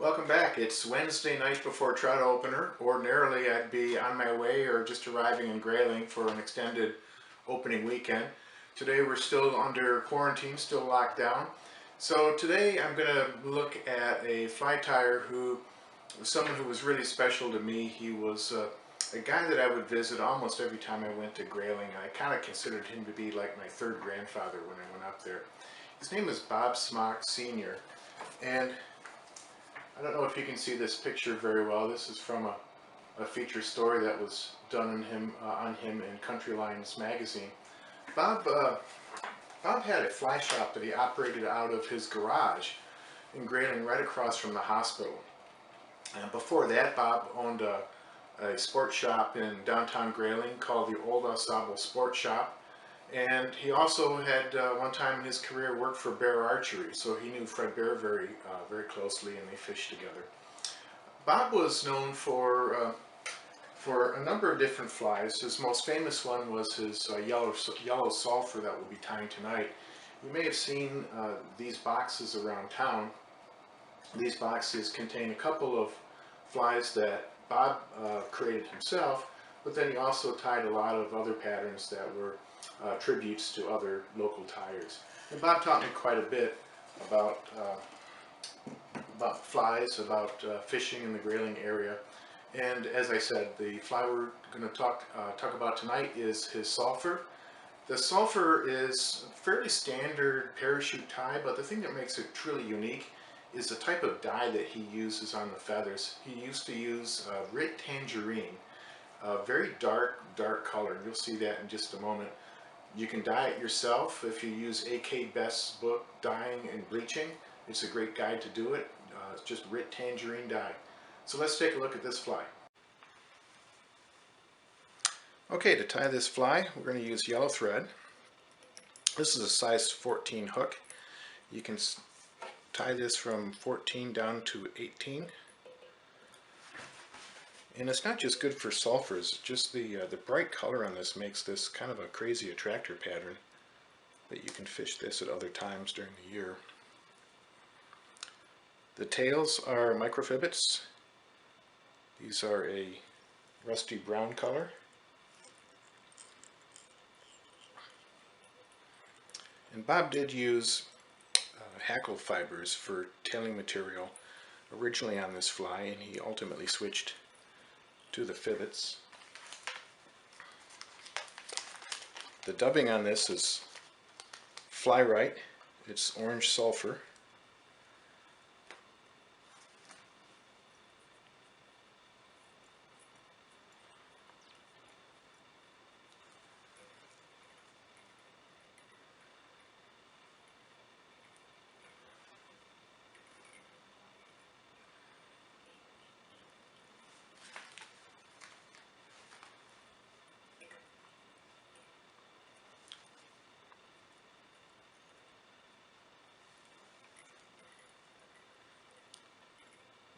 Welcome back. It's Wednesday night before trout opener. Ordinarily I'd be on my way or just arriving in Grayling for an extended opening weekend. Today we're still under quarantine, still locked down. So today I'm going to look at a fly tyer who was someone who was really special to me. He was a guy that I would visit almost every time I went to Grayling. I kind of considered him to be like my third grandfather when I went up there. His name is Bob Smock Sr. And I don't know if you can see this picture very well. This is from a feature story that was done on him in Country Lines magazine. Bob had a fly shop that he operated out of his garage in Grayling, right across from the hospital. And before that, Bob owned a sports shop in downtown Grayling called the Old Ensemble Sports Shop. And he also had one time in his career worked for Bear Archery, so he knew Fred Bear very closely, and they fished together. Bob was known for a number of different flies. His most famous one was his yellow sulphur that we'll be tying tonight. You may have seen these boxes around town. These boxes contain a couple of flies that Bob created himself, but then he also tied a lot of other patterns that were tributes to other local tyers. And Bob taught me quite a bit about flies, about fishing in the Grayling area. And as I said, the fly we're going to talk about tonight is his sulphur. The sulphur is a fairly standard parachute tie, but the thing that makes it truly unique is the type of dye that he uses on the feathers. He used to use Rit Tangerine, a very dark color. You'll see that in just a moment. You can dye it yourself if you use A.K. Best's book, Dyeing and Bleaching. It's a great guide to do it. It's just Rit Tangerine dye. So let's take a look at this fly. Okay, to tie this fly, we're going to use yellow thread. This is a size 14 hook. You can tie this from 14 down to 18. And it's not just good for sulphurs, just the bright color on this makes this kind of a crazy attractor pattern that you can fish this at other times during the year. The tails are microfibbits. These are a rusty brown color. And Bob did use hackle fibers for tailing material originally on this fly, and he ultimately switched to the fibbits. The dubbing on this is fly right. It's orange sulphur.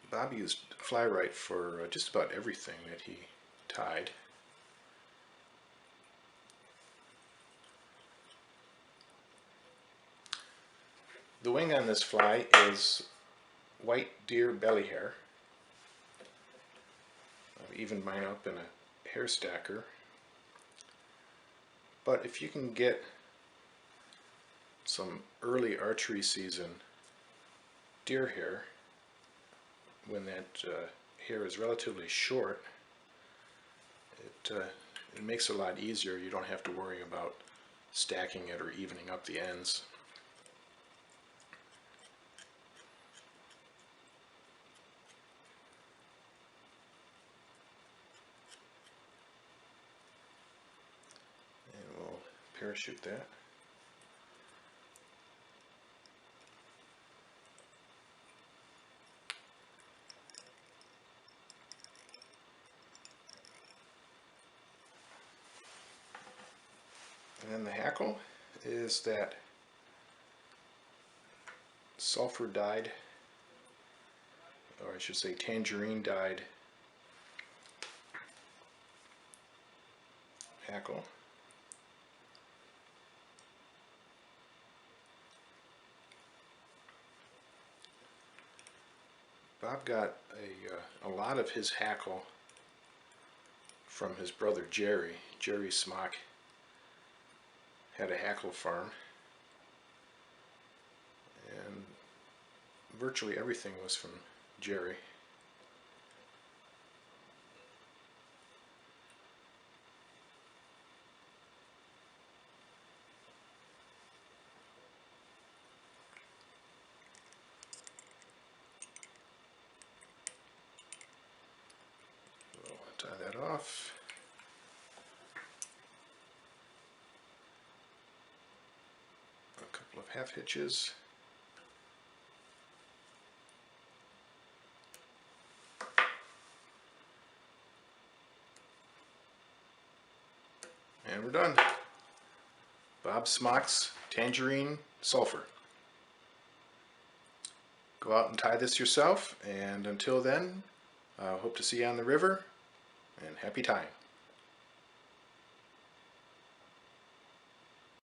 Bob used fly right for just about everything that he tied. The wing on this fly is white deer belly hair. I've evened mine up in a hair stacker. But if you can get some early archery season deer hair, when that hair is relatively short, it makes it a lot easier. You don't have to worry about stacking it or evening up the ends. And we'll parachute that. And then the hackle is that sulphur dyed, or I should say tangerine dyed hackle. Bob got a lot of his hackle from his brother Jerry. Jerry Smock had a hackle farm, and virtually everything was from Jerry. Tie that off. A couple of half hitches. And we're done. Bob Smock's Tangerine Sulphur. Go out and tie this yourself, and until then, hope to see you on the river, and happy tying.